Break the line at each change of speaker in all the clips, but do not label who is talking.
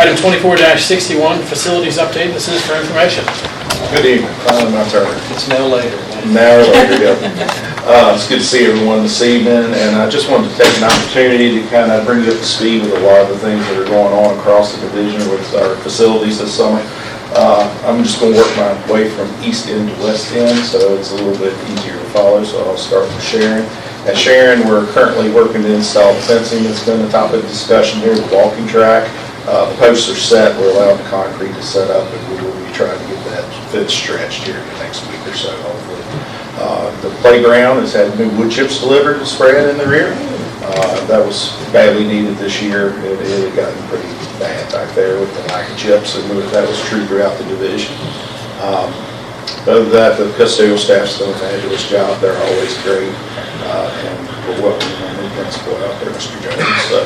Item 24-61, facilities update. This is for information.
Good evening. Finally my turn.
It's no later.
Now later, it's good to see everyone this evening, and I just wanted to take an opportunity to kind of bring you up to speed with a lot of the things that are going on across the division with our facilities this summer. I'm just going to work my way from east end to west end, so it's a little bit easier to follow, so I'll start with Sharon. At Sharon, we're currently working to install the fencing that's been the topic of discussion here, the walking track. The posts are set, we're allowed the concrete to set up, and we will be trying to get that fence stretched here in the next week or so, hopefully. The playground has had new wood chips delivered to spread in the rear. That was badly needed this year. It had gotten pretty bad back there with the lack of chips, and that was true throughout the division. Other than that, the custodial staff's done a fabulous job. They're always great, and we're welcoming our new principal out there, Mr. Jones. So,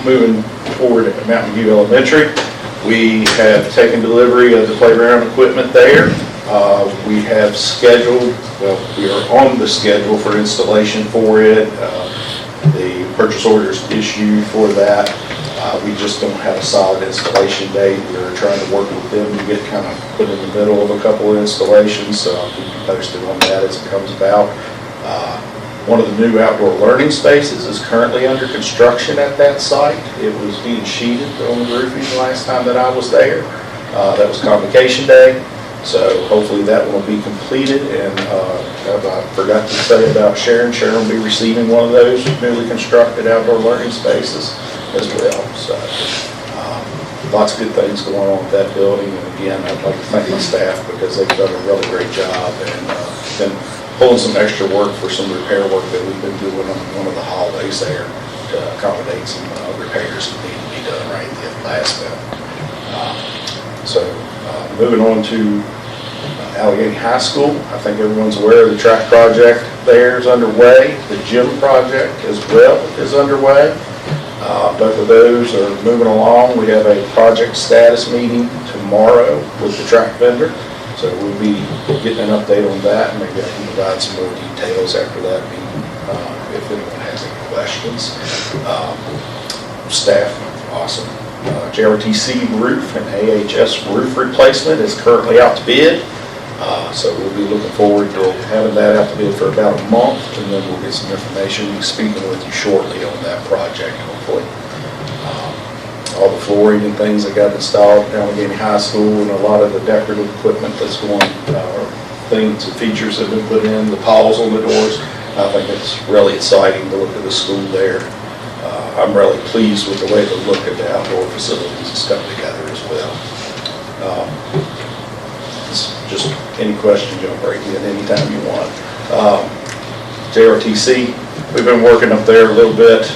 moving forward at Mountain View Elementary, we have taken delivery of the playground equipment there. We have scheduled, well, we are on the schedule for installation for it. The purchase order is issued for that. We just don't have a solid installation date. We're trying to work with them to get kind of put in the middle of a couple of installations, so I'll keep you posted on that as it comes about. One of the new outdoor learning spaces is currently under construction at that site. It was being sheeted on the roofing the last time that I was there. That was Convocation Day, so hopefully that will be completed. And I forgot to say about Sharon. Sharon will be receiving one of those newly constructed outdoor learning spaces as well. So lots of good things going on with that building. And again, I'd like to thank the staff because they've done a really great job and been pulling some extra work for some repair work that we've been doing on one of the hallways there to accommodate some repairs that need to be done right at the last minute. Moving on to Alleghany High School, I think everyone's aware of the track project there is underway. The gym project as well is underway. Both of those are moving along. We have a project status meeting tomorrow with the track vendor. So we'll be getting an update on that, and maybe I can provide some more details after that meeting if anyone has any questions. Staff, awesome. JRTC roof and AHS roof replacement is currently out to bid. So we'll be looking forward to having that out to bid for about a month, and then we'll get some information. We'll be speaking with you shortly on that project, hopefully. All the flooring and things that got installed at Alleghany High School, and a lot of the decorative equipment that's going, things and features that have been put in, the pawls on the doors. I think it's really exciting to look at the school there. I'm really pleased with the way they look at the outdoor facilities that's come together as well. Just any questions, you'll break in anytime you want. JRTC, we've been working up there a little bit,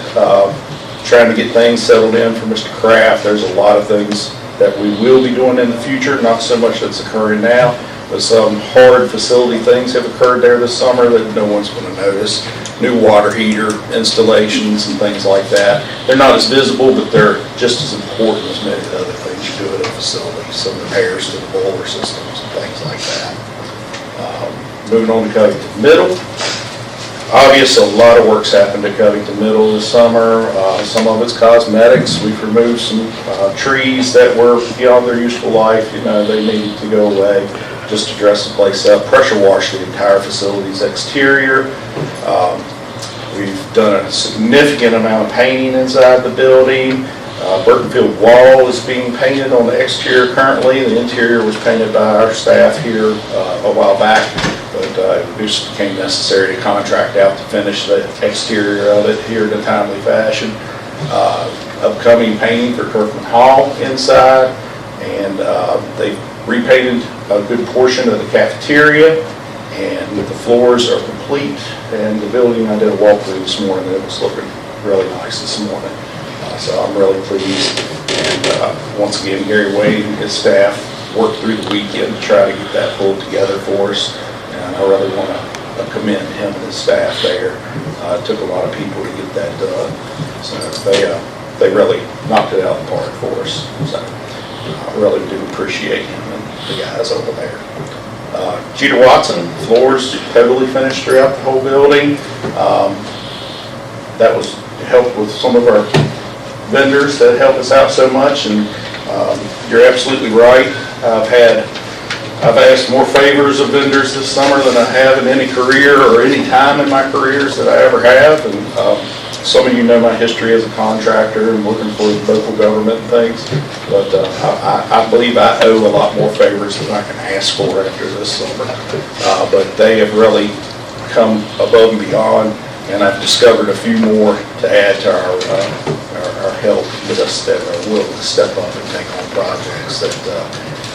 trying to get things settled in for Mr. Kraft. There's a lot of things that we will be doing in the future, not so much that's occurring now, but some hard facility things have occurred there this summer that no one's going to notice. New water heater installations and things like that. They're not as visible, but they're just as important as many of the other things you do at a facility. Some repairs to the boiler systems and things like that. Moving on to Covington Middle. Obvious, a lot of work's happened at Covington Middle this summer. Some of it's cosmetics. We've removed some trees that were beyond their useful life. You know, they needed to go away just to dress the place up. Pressure washed the entire facility's exterior. We've done a significant amount of painting inside the building. Burtonfield wall is being painted on the exterior currently. The interior was painted by our staff here a while back, but it just became necessary to contract out to finish the exterior of it here in a timely fashion. Upcoming painting for Kirkman Hall inside, and they repainted a good portion of the cafeteria, and the floors are complete. And the building, I did a walkthrough this morning, it was looking really nice this morning. So I'm really pleased. And once again, Gary Wade and his staff worked through the weekend to try to get that pulled together for us. And I really want to commend him and his staff there. It took a lot of people to get that done. So they really knocked it out of the park for us. So I really do appreciate him and the guys over there. Jeter Watson, floors heavily finished throughout the whole building. That was helped with some of our vendors that help us out so much, and you're absolutely right. I've asked more favors of vendors this summer than I have in any career or any time in my careers that I ever have. And some of you know my history as a contractor and working for local government and things. But I believe I owe a lot more favors than I can ask for after this summer. But they have really come above and beyond, and I've discovered a few more to add to our help with us that are willing to step up and take on projects that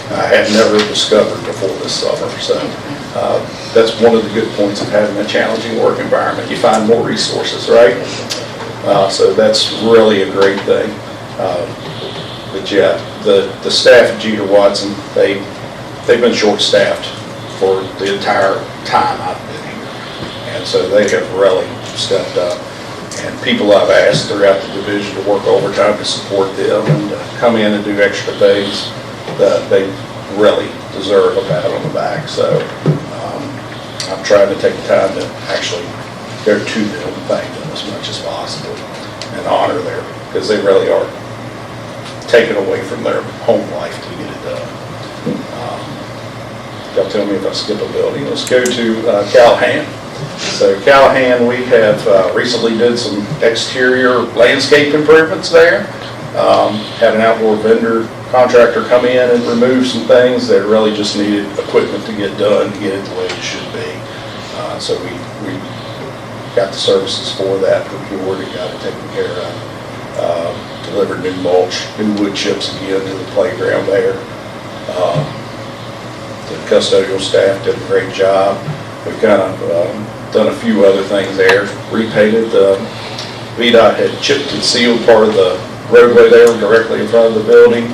I had never discovered before this summer. So that's one of the good points of having a challenging work environment. You find more resources, right? So that's really a great thing. But yeah, the staff at Jeter Watson, they've been short-staffed for the entire time I've been here. And so they have really stepped up. And people I've asked throughout the division to work overtime to support them and come in and do extra things that they really deserve a pat on the back. So I'm trying to take the time to actually go to them and thank them as much as possible and honor them, because they really are taken away from their home life to get it done. Y'all tell me if I skip a building. Let's go to Callahan. So Callahan, we have recently did some exterior landscape improvements there. Had an outdoor vendor contractor come in and remove some things that really just needed equipment to get done to get it the way it should be. So we got the services for that procured and got it taken care of. Delivered new mulch, new wood chips again to the playground there. The custodial staff did a great job. We've kind of done a few other things there. Repainted the VDOT had chipped and sealed part of the roadway there directly in front of the building,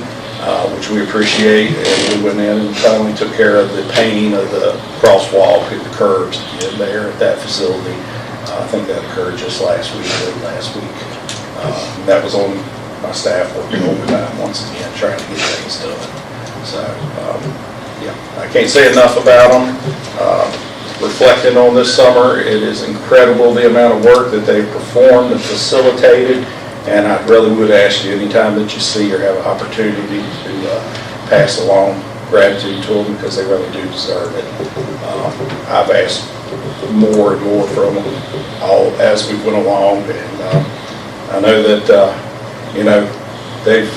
which we appreciate. And we went in and finally took care of the painting of the crosswalk and the curbs again there at that facility. I think that occurred just last week. That was on my staff working overtime once again, trying to get things done. So, yeah, I can't say enough about them. Reflecting on this summer, it is incredible the amount of work that they've performed and facilitated, and I really would ask you anytime that you see or have an opportunity to pass along gratitude to them, because they really do deserve it. I've asked more and more from them all as we went along, and I know that they've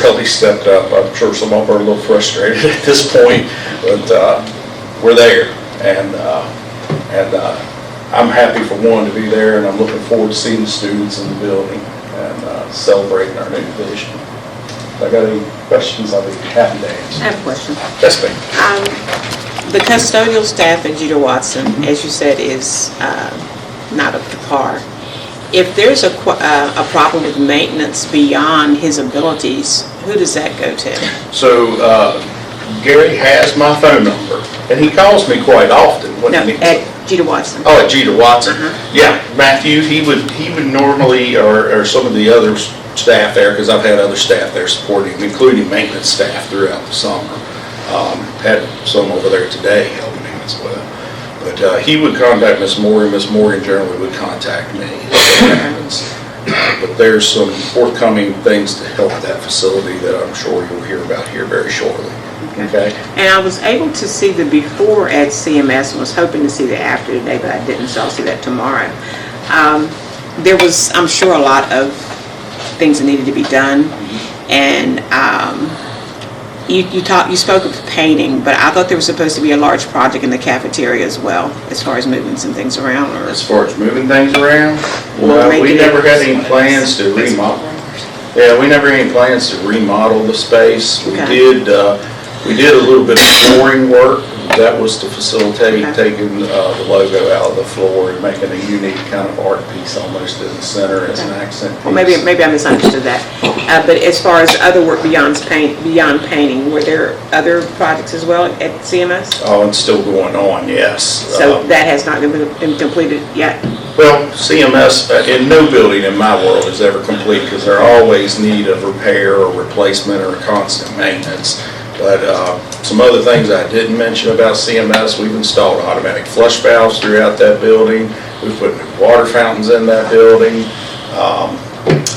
really stepped up. I'm sure some of them are a little frustrated at this point, but we're there. And I'm happy for one to be there, and I'm looking forward to seeing the students in the building and celebrating our new division. If I got any questions, I'll be happy to answer.
I have a question.
Yes, ma'am.
The custodial staff at Jeter Watson, as you said, is not up to par. If there's a problem with maintenance beyond his abilities, who does that go to?
So Gary has my phone number, and he calls me quite often.
At Jeter Watson.
Oh, at Jeter Watson. Yeah, Matthew, he would normally, or some of the other staff there, because I've had other staff there supporting him, including maintenance staff throughout the summer. Had some over there today helping him as well. But he would contact Miss Morgan. Miss Morgan generally would contact me. But there's some forthcoming things to help that facility that I'm sure you'll hear about here very shortly. Okay.
And I was able to see the before at CMS and was hoping to see the after today, but I didn't, so I'll see that tomorrow. There was, I'm sure, a lot of things that needed to be done, and you spoke of painting, but I thought there was supposed to be a large project in the cafeteria as well, as far as moving some things around. Or
as far as moving things around, we never had any plans to remodel. Yeah, we never had any plans to remodel the space. We did a little bit of flooring work. That was to facilitate taking the logo out of the floor and making a unique kind of art piece almost in the center as an accent piece.
Well, maybe I misunderstood that. But as far as other work beyond painting, were there other projects as well at CMS?
Oh, it's still going on, yes.
So that has not been completed yet?
Well, CMS, in no building in my world is ever complete, because they're always in need of repair or replacement or constant maintenance. But some other things I didn't mention about CMS, we've installed automatic flush valves throughout that building. We've put new water fountains in that building.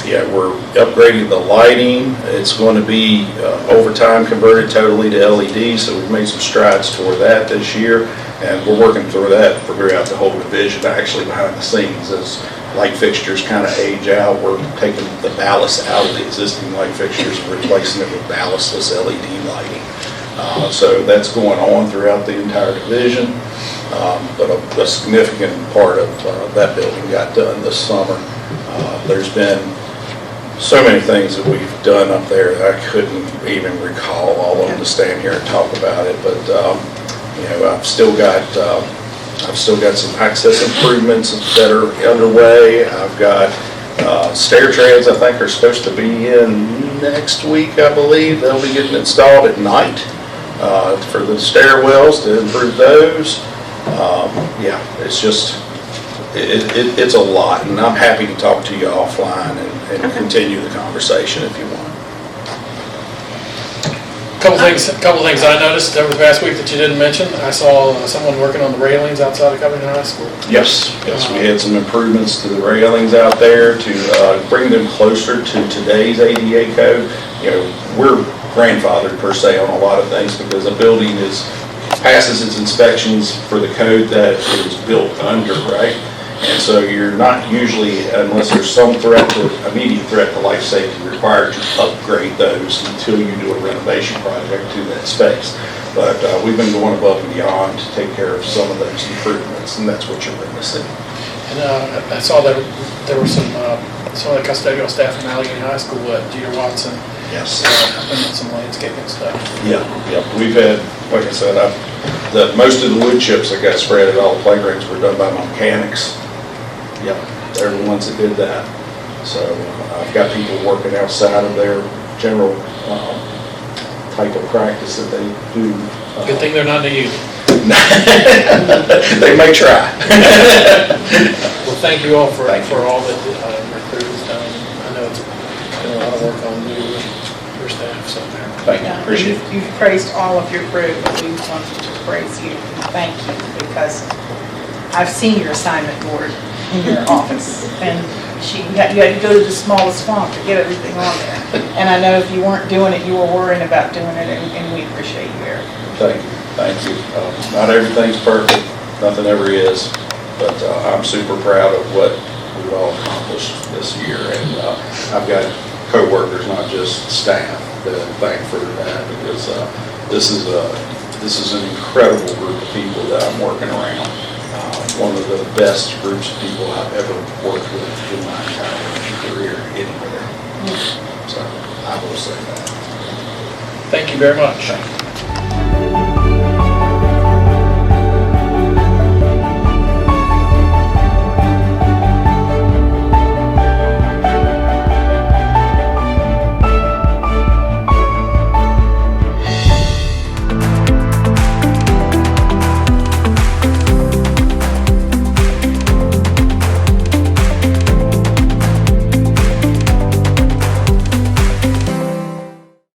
Yeah, we're upgrading the lighting. It's going to be over time converted totally to LED, so we've made some strides toward that this year. And we're working through that throughout the whole division, actually behind the scenes. As light fixtures kind of age out, we're taking the ballast out of the existing light fixtures and replacing it with ballastless LED lighting. So that's going on throughout the entire division. But a significant part of that building got done this summer. There's been so many things that we've done up there that I couldn't even recall all of them to stand here and talk about it. But you know, I've still got some access improvements that are underway. I've got stair treads I think are supposed to be in next week, I believe. They'll be getting installed at night for the stairwells to improve those. Yeah, it's just, it's a lot, and I'm happy to talk to you offline and continue the conversation if you want.
Couple things I noticed over the past week that you didn't mention. I saw someone working on the railings outside of Covington High School.
Yes, we had some improvements to the railings out there to bring them closer to today's ADA code. You know, we're grandfathered per se on a lot of things because a building passes its inspections for the code that it was built under, right? And so you're not usually, unless there's some immediate threat to life safety, required to upgrade those until you do a renovation project to that space. But we've been going above and beyond to take care of some of those improvements, and that's what you're witnessing.
And I saw that there were some of the custodial staff from Alleghany High School at Jeter Watson.
Yes.
Helping with some landscaping stuff.
Yeah. We've had, like I said, most of the wood chips that got spread at all the playgrounds were done by my mechanics. Yep, they're the ones that did that. So I've got people working outside of their general type of practice that they do.
Good thing they're not to you.
They may try.
Well, thank you all for all that your crew has done. I know it's been a lot of work on you and your staff, so
Thank you, appreciate it.
You've praised all of your crew, but we wanted to praise you. Thank you, because I've seen your assignment board in your office, and you had to go to the smallest font to get everything on there. And I know if you weren't doing it, you were worrying about doing it, and we appreciate you, Eric.
Thank you. Not everything's perfect, nothing ever is, but I'm super proud of what we've all accomplished this year. And I've got co-workers, not just staff, that I thank for that, because this is an incredible group of people that I'm working around. One of the best groups of people I've ever worked with in my entire career anywhere. So I will say that.
thank you very much.